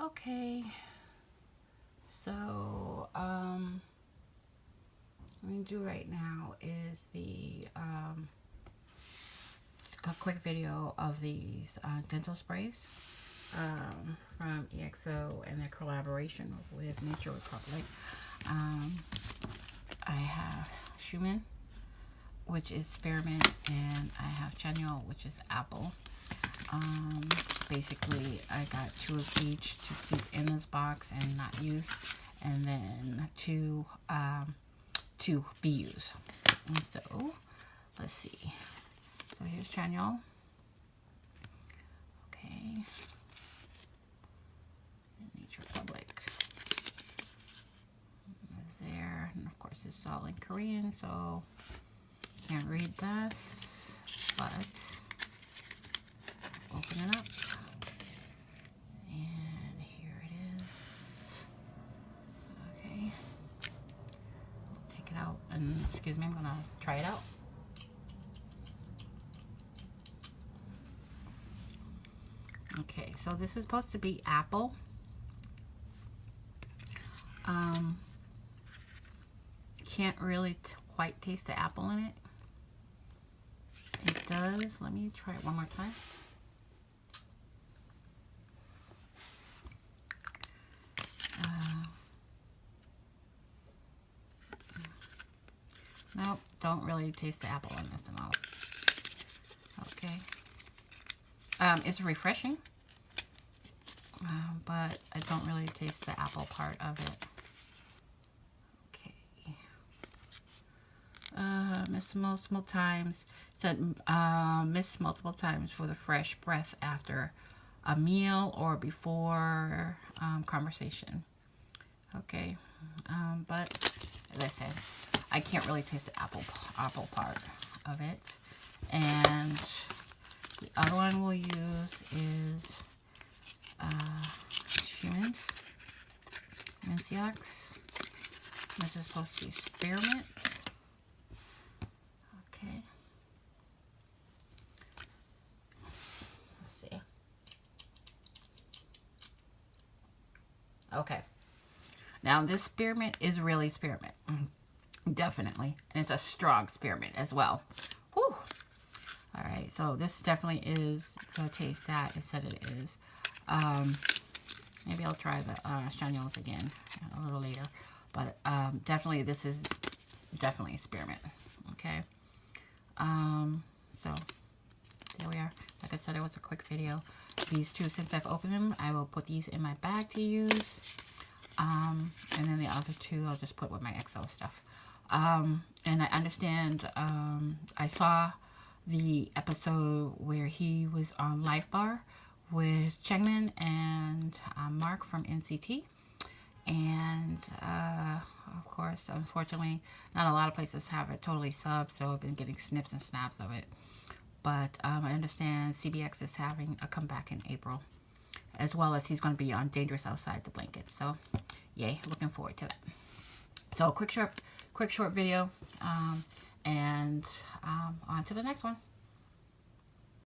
Okay, so what I'm going to do right now is a quick video of these dental sprays from EXO and their collaboration with Nature Republic. I have xiumin, which is spearmint, and I have Chanel, which is apple. Basically, I got 2 of each to keep in this box and not use, and then two to be used. And so, let's see. So here's Chanel. Okay. Nature Republic is there, and of course it's all in Korean, so can't read this, but open it up, and here it is. Okay, take it out, and excuse me, I'm gonna try it out. Okay, so this is supposed to be apple. Can't really quite taste the apple in it. It does. Let me try it one more time. Nope, don't really taste the apple in this at all. Okay. It's refreshing, but I don't really taste the apple part of it. Okay. Miss multiple times. Said miss multiple times for the fresh breath after a meal or before conversation. Okay. But as I said, I can't really taste the apple part of it. And the other one we'll use is xiumin, Minciox. This is supposed to be spearmint. Okay. Let's see. Okay. Now this spearmint is really spearmint. Definitely. And it's a strong spearmint as well. Whew. Alright, so this definitely is the taste that it said it is. Maybe I'll try the Chanel's again a little later. But definitely this is definitely spearmint. Okay. So there we are. Like I said, it was a quick video. These two, since I've opened them, I will put these in my bag to use. And then the other two I'll just put with my XO stuff. And I understand, I saw the episode where he was on Life Bar with Xiumin and Mark from NCT. And, of course, unfortunately, not a lot of places have it totally subbed, so I've been getting snips and snaps of it. But I understand CBX is having a comeback in April, as well as he's going to be on Dangerous Outside the Blankets. So, yay, looking forward to that. So, quick short video, and on to the next one.